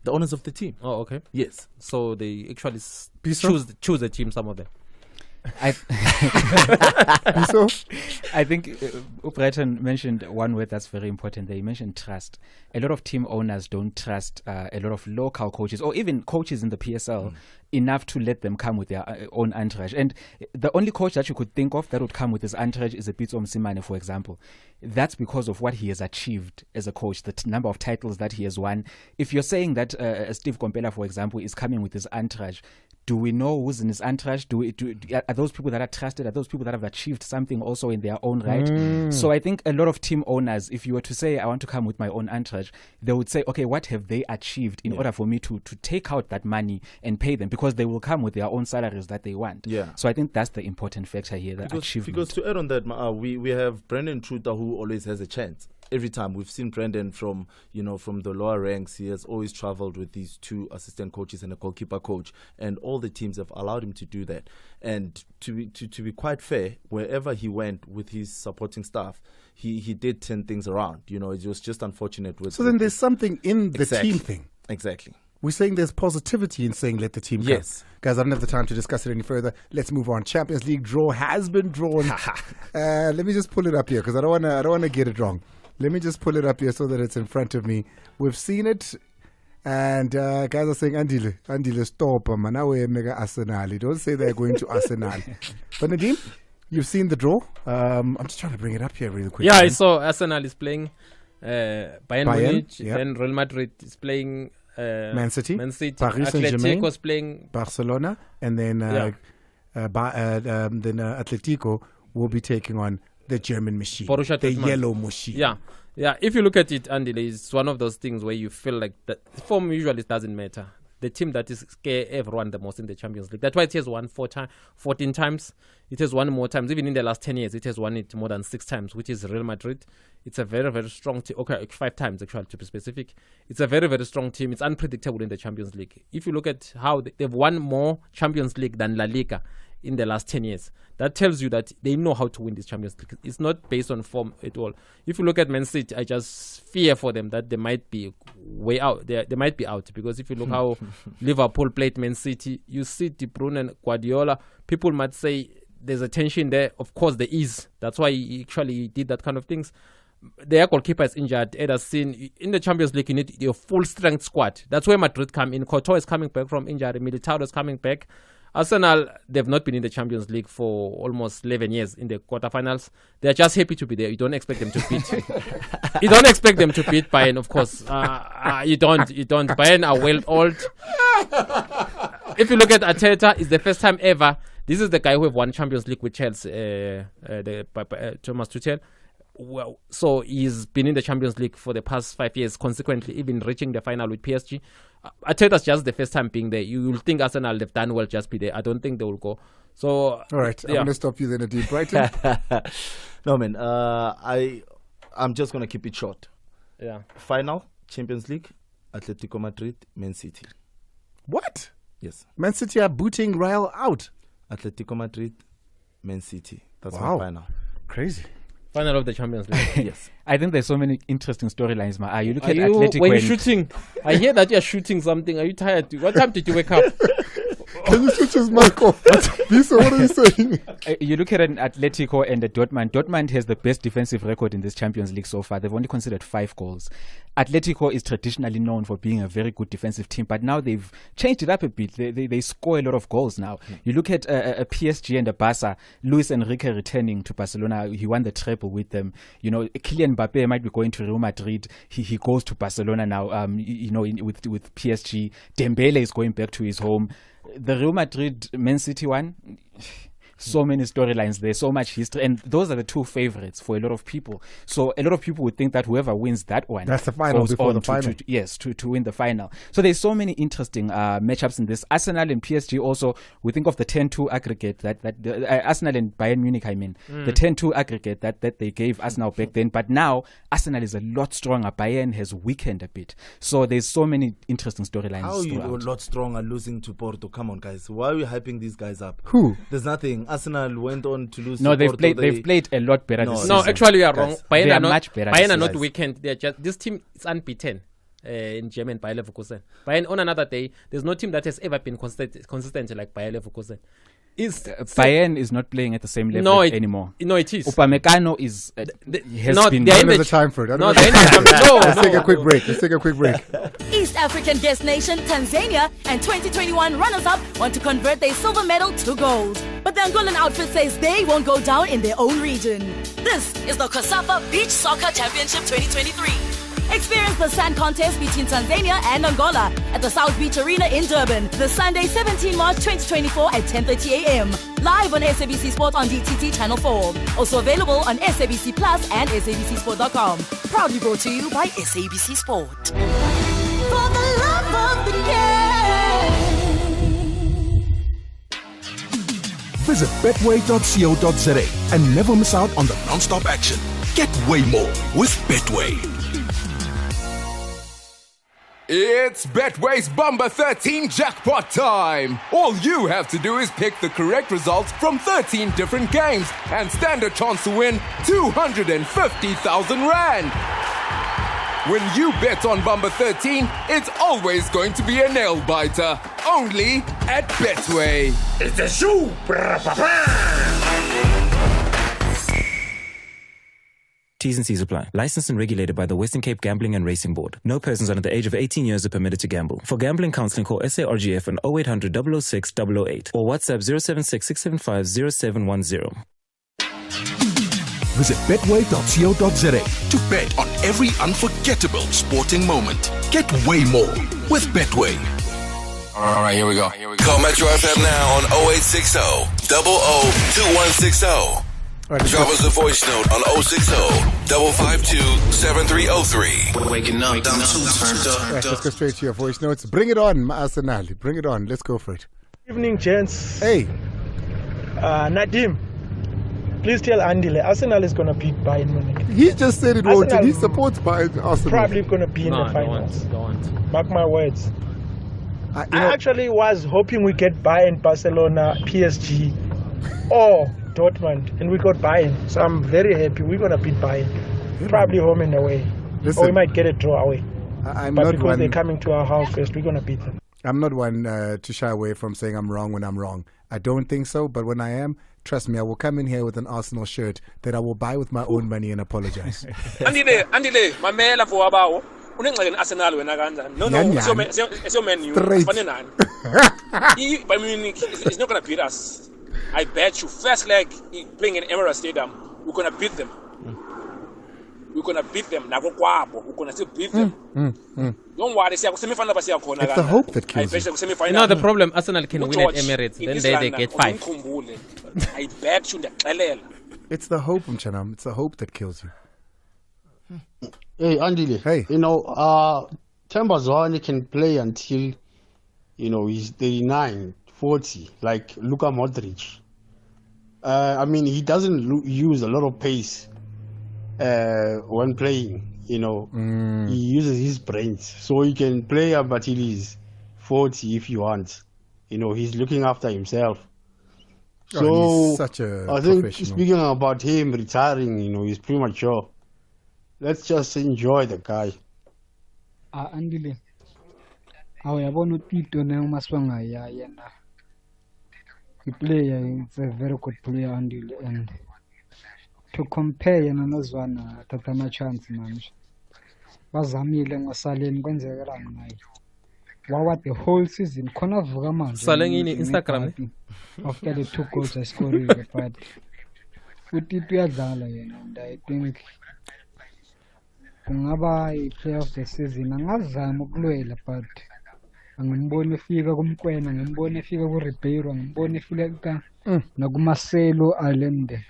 The owners of the team. Oh, okay. Yes. So they actually Biso? choose the team, some of them. I think Brighton mentioned one word that's very important. They mentioned trust. A lot of team owners don't trust a lot of local coaches or even coaches in the PSL enough to let them come with their own entourage. And the only coach that you could think of that would come with his entourage is a Pitso Msimane, for example. That's because of what he has achieved as a coach, the number of titles that he has won. If you're saying that Steve Kompela, for example, is coming with his entourage, do we know who's in his entourage? Are those people that are trusted? Are those people that have achieved something also in their own right? So I think a lot of team owners, if you were to say, I want to come with my own entourage, they would say, okay, what have they achieved in order for me to take out that money and pay them? Because they will come with their own salaries that they want. Yeah. So I think that's the important factor here, the achievement. Because to add on that, we have Brendan Truter, who always has a chance. Every time we've seen Brendan from the lower ranks, he has always traveled with these two assistant coaches and a goalkeeper coach, and all the teams have allowed him to do that. And to be quite fair, wherever he went with his supporting staff, he did turn things around. It was just unfortunate. So then there's something in the team thing. Exactly. We're saying there's positivity in saying let the team come. Yes. Guys, I don't have the time to discuss it any further. Let's move on. Champions League draw has been drawn. Let me just pull it up here because I don't want to get it wrong. Let me just pull it up here so that it's in front of me. We've seen it, and guys are saying, Andile, stop, man. Now we're mega Arsenal. Don't say they're going to Arsenal. But Nadim, you've seen the draw. I'm just trying to bring it up here really quick. Yeah, I saw Arsenal is playing Bayern Munich, yep. then Real Madrid is playing Man City, Paris Saint-Germain, was playing Barcelona, and then Atletico will be taking on the German machine, Borussia the Dortmund. yellow machine. Yeah. If you look at it, Andy, it's one of those things where you feel like that form usually doesn't matter. The team that is scare everyone the most in the Champions League. That's why it has won 14 times. It has won more times. Even in the last 10 years, it has won it more than 6 times, which is Real Madrid. It's a very, very strong team. Okay, 5 times actually, to be specific. It's a very, very strong team. It's unpredictable in the Champions League. If you look at how they've won more Champions League than La Liga in the last 10 years, that tells you that they know how to win this Champions League. It's not based on form at all. If you look at Man City, I just fear for them that they might be way out. They might be out because if you look how Liverpool played Man City, you see De Bruyne and Guardiola, people might say there's a tension there. Of course there is. That's why he actually did that kind of things. Their goalkeeper is injured. Ed has seen in the Champions League you need your full strength squad. That's where Madrid come in. Courtois is coming back from injury. Militao is coming back. Arsenal, they've not been in the Champions League for almost 11 years in the quarterfinals. They're just happy to be there. You don't expect them to beat. You don't expect them to beat Bayern, of course. You don't. Bayern are well old. If you look at Arteta, it's the first time ever. This is the guy who have won Champions League with Chelsea, Thomas Tuchel. Well, so he's been in the Champions League for the past 5 years consequently, even reaching the final with PSG. Arteta's just the first time being there. You will think Arsenal have done well just be there. I don't think they will go. So all right, I'm going to stop you then, Nadim. Brighton. No, man. I'm just going to keep it short. Yeah. Final Champions League, Atletico Madrid, Man City. What? Yes. Man City are booting Real out. Atletico Madrid, Man City. That's wow. my final. Crazy. Final of the Champions League. Yes. I think there's so many interesting storylines, man. You look at Atletico. When you're shooting, I hear that you're shooting something. Are you tired? What time did you wake up? Can you switch his mic off? Lisa, what are you saying? You look at an Atletico and the Dortmund. Dortmund has the best defensive record in this Champions League so far. They've only conceded 5 goals. Atletico is traditionally known for being a very good defensive team, but now they've changed it up a bit. They score a lot of goals now. You look at a PSG and a Barca. Luis Enrique returning to Barcelona. He won the treble with them. Kylian Mbappe might be going to Real Madrid. He goes to Barcelona now. With PSG. Dembele is going back to his home. The Real Madrid Man City one, so many storylines there, so much history, and those are the 2 favorites for a lot of people. So a lot of people would think that whoever wins that one, that's the final before the final. To win the final. So there's so many interesting matchups in this. Arsenal and PSG also. We think of the 10-2 aggregate that Arsenal and Bayern Munich. The 10-2 aggregate that they gave Arsenal back then. But now Arsenal is a lot stronger. Bayern has weakened a bit. So there's so many interesting storylines. How are you a lot stronger losing to Porto? Come on, guys. Why are we hyping these guys up? Who? There's nothing. Arsenal went on to lose. No, to Porto. They've played a lot better this season. No, actually you are wrong. Bayern are not Bayern are not weakened. They are just, this team is unbeaten. in German, Bayer Leverkusen. But on another day, there's no team that has ever been consistent like Bayer Leverkusen. Bayern is not playing at the same level anymore. No, it is. Upamecano has been. There's a time for it. No. Let's take a quick break. East African guest nation Tanzania and 2021 runners-up want to convert their silver medal to gold. But the Angolan outfit says they won't go down in their own region. This is the COSAFA Beach Soccer Championship 2023. Experience the sand contest between Tanzania and Angola at the South Beach Arena in Durban this Sunday, 17 March 2024 at 10:30 a.m. Live on SABC Sport on DTT Channel 4. Also available on SABC Plus and SABCSport.com. Proudly brought to you by SABC Sport. For the love of the game. Visit betway.co.za and never miss out on the non-stop action. Get way more with Betway. It's Betway's Bomber 13 jackpot time! All you have to do is pick the correct results from 13 different games and stand a chance to win 250,000 Rand! When you bet on Bomber 13, it's always going to be a nail-biter. Only at Betway. It's a shoe! T's and C's apply. Licensed and regulated by the Western Cape Gambling and Racing Board. No persons under the age of 18 years are permitted to gamble. For gambling counseling, call SARGF on 0800 006 008 or WhatsApp 076 675 0710. Visit betway.co.za to bet on every unforgettable sporting moment. Get way more with Betway. All right, here we go. Call Metro FM now on 0860 002160. Drop us a voice note on 060-552-7303. Waking up, let's go straight to your voice notes. Bring it on, Arsenal. Bring it on. Let's go for it. Evening, gents. Hey. Nadim, please tell Andile, Arsenal is going to beat Bayern Munich. He just said it won't. He supports Bayern Arsenal. Probably going to be in the finals. Don't. Mark my words. I actually was hoping we get Bayern, Barcelona, PSG, or Dortmund, and we got Bayern. So I'm very happy. We're going to beat Bayern. Probably home and away. Listen, or we might get a draw away. But because they're coming to our house first, we're going to beat them. I'm not one to shy away from saying I'm wrong when I'm wrong. I don't think so, but when I am, trust me, I will come in here with an Arsenal shirt that I will buy with my own money and apologize. Andile, mamela for abawo. Unengxaki Arsenal wena kanjani? No, it's your menu. Fanele nani? Bayern Munich is not going to beat us. I bet you, first leg playing in Emirates Stadium, we're gonna beat them. We're gonna beat them. We're gonna still beat them. Don't worry, it's the hope that kills you. You know the problem, Arsenal can win at Emirates, then they get 5. I bet you. It's the hope, Mchanam. It's the hope that kills you. Hey, Andile. Hey. You know, Tambazwane can play until, he's 39. 40, like Luka Modric. I mean, he doesn't use a lot of pace when playing. He uses his brains, so he can play up until he's 40 if he wants. He's looking after himself. So he's such a I think speaking about him retiring, he's premature. Let's just enjoy the guy. Andile, awuyabona uTito uMaswanga yena. The player is a very good player, and to compare Nanazwana, Tatama chance, man. Bazamile ngosaleni kwenzekelana naye. What the whole season, khona vuka manje. Saleng in Instagram. After the 2 goals I scored, but uTito uyadlala yena, and I think kungaba i-player of the season. Angazama ukulwela, but angimbone efika kumkwena, ngimbone efika kuRibeiro, ngimbone efika nakuMarcelo Allende.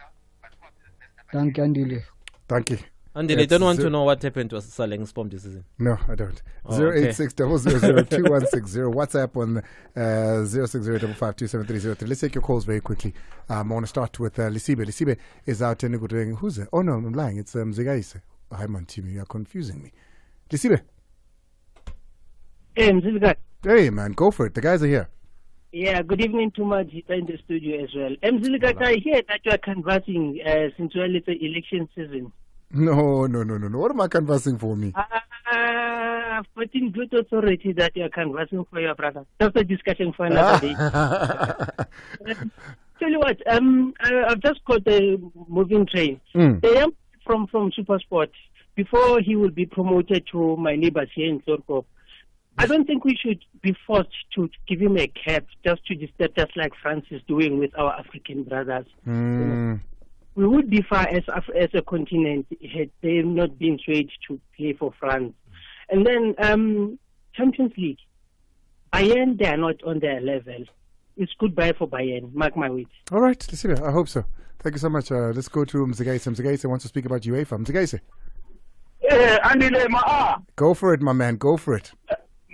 Thank you, Andile. Thank you. Andile, don't want to know what happened to Saleng's bomb this season. No, I don't. 086-000-2160. WhatsApp on 060-552-7303. Let's take your calls very quickly. I want to start with Lisibe. Lisibe is out in Niguring. Who's it? Oh no, I'm lying. It's Mzigaise. Hi, man, Timmy, you are confusing me. Lisibe. Hey, Mzilgat. Hey, man, go for it. The guys are here. Yeah, good evening to Majita in the studio as well. Mzilgat, I hear that you are canvassing since well it's the election season. No. What am I canvassing for me? I've gotten good authority that you're canvassing for your brother. That's a discussion for another day. Tell you what, I've just got a moving train. The young from Supersport, before he will be promoted to my neighbors here in Zorko, I don't think we should be forced to give him a cap just to disturb us like France is doing with our African brothers. You know, we would be far as a continent had they not been swayed to play for France. And then Champions League, Bayern, they are not on their level. It's goodbye for Bayern. Mark my words. All right, let's see that. I hope so. Thank you so much. Let's go to Mzagaise. Mzagaise wants to speak about UEFA. Mzagaise. Go for it, my man. Go for it.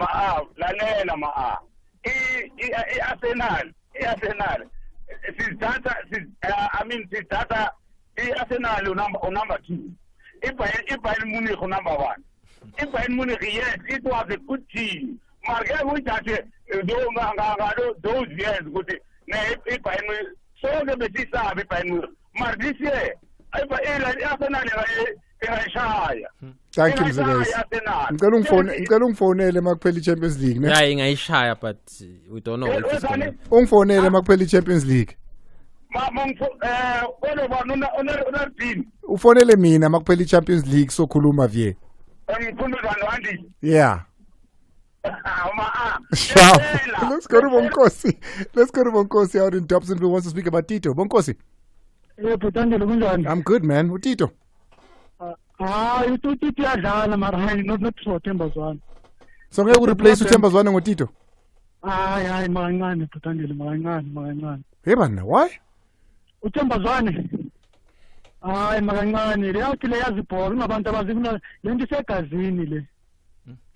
Arsenal Arsenal number 2. If Bayern Munich number 1. If Bayern Munich, yes, it was a good team. Those years good. If Bayern so the basis of Bayern this year, Arsenal Thank you, Mzagaise. Ngicela ungifonele makuphela iChampions League, ne? Yeah, ingayishaya, but we don't know if it's gonna. Ungifonele makuphela iChampions League. Ufonele mina makuphela iChampions League sokhuluma vie. Yeah. Let's go to Bonkosi. Let's go to Bonkosi out in Dobsonville who wants to speak about Tito. Bonkosi. I'm good, man. With Tito. So ngeke ureplace uThembazwane ngoTito? Hayi makancane Bhutandile makancane. Hey man, why? uThembazwane hayi makancane leyathi leyazi ibhola unabantu abazifuna lento isegazini le.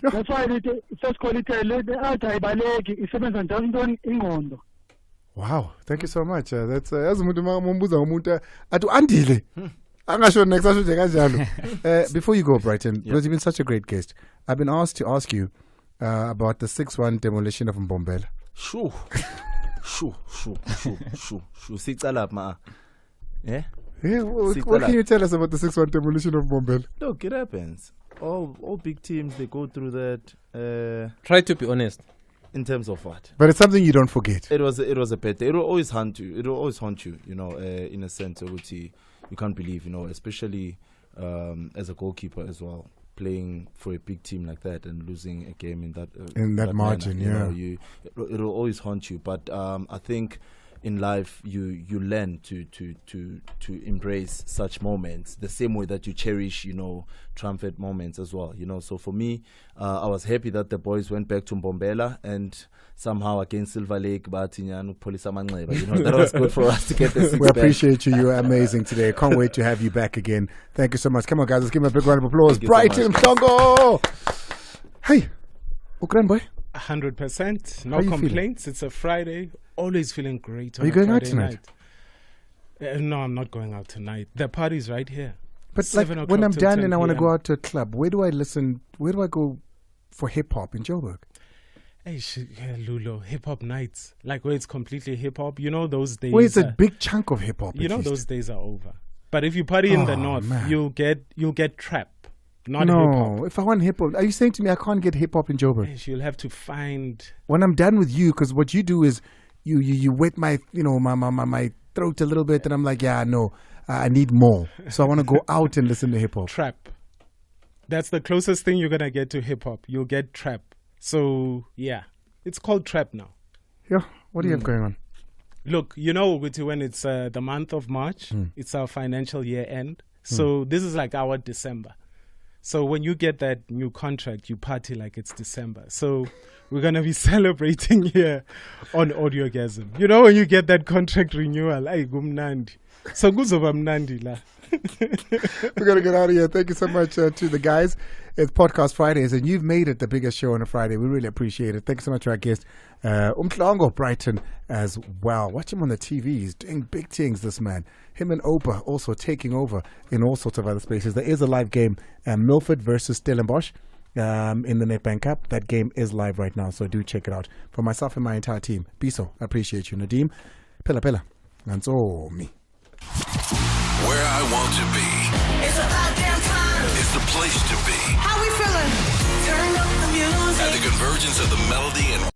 That's why the first quality athi ayibaleki isebenza njalo into ingqondo. Wow, thank you so much. That's yazi umuntu mambuza umuntu athi andile. Angasho next asho kanjalo. Before you go, Brighton, because you've been such a great guest, I've been asked to ask you about the 6-1 demolition of Mbombela. Shoo. Sicala ma. Yeah? Yeah, what can you tell us about the 6-1 demolition of Mbombela? Look, it happens. All big teams, they go through that. Try to be honest. In terms of what? But it's something you don't forget. It was a pet day. It will always haunt you. It will always haunt you, you know, in a sense of which you can't believe, you know, especially as a goalkeeper as well, playing for a big team like that and losing a game in that margin, manner, you know, it will always haunt you. But I think in life you learn to embrace such moments the same way that you cherish, you know, triumphant moments as well, you know. So for me, I was happy that the boys went back to Mbombela and somehow against Silver Lake, but you know, that was good for us to get the 6 We appreciate you. You're amazing today. Can't wait to have you back again. Thank you so much. Come on, guys, let's give him a big round of applause. Brighton Mhlongo. Hey, Ukran boy. 100%. No complaints. It's a Friday. Always feeling great. Are you going out tonight? No, I'm not going out tonight. The party's right here. But like when I'm done and I want to go out to a club, where do I listen? Where do I go for hip hop in Joburg? Hey, Lulo, hip hop nights, like where it's completely hip hop. You know those days. Well, it's a big chunk of hip hop. You know those days are over. But if you party in the north, you'll get trap. Not hip hop. If I want hip hop, are you saying to me I can't get hip hop in Joburg? You'll have to find. When I'm done with you, because what you do is you wet my my throat a little bit, and I'm like, yeah, no, I need more. So I want to go out and listen to hip hop. Trap. That's the closest thing you're gonna get to hip hop. You'll get trap. So yeah, it's called trap now. Yeah. What do you have going on? Look, you know, when it's the month of March, it's our financial year end. So this is like our December. So when you get that new contract, you party like it's December. So we're going to be celebrating here on Audiogasm. You know, when you get that contract renewal, ay gumnandi. So kuzoba mnandi la. We're going to get out of here. Thank you so much to the guys. It's Podcast Fridays, and you've made it the biggest show on a Friday. We really appreciate it. Thank you so much to our guest, Mhlongo Brighton, as well. Watch him on the TV. He's doing big things, this man. Him and Oprah also taking over in all sorts of other spaces. There is a live game, Milford versus Stellenbosch, in the Nedbank Cup. That game is live right now, so do check it out. For myself and my entire team, Biso, I appreciate you. Nadeem, Pella, and so me. Where I want to be. It's about damn time. It's It's the place to be. How we feeling? Turn up the music. At the convergence of the melody and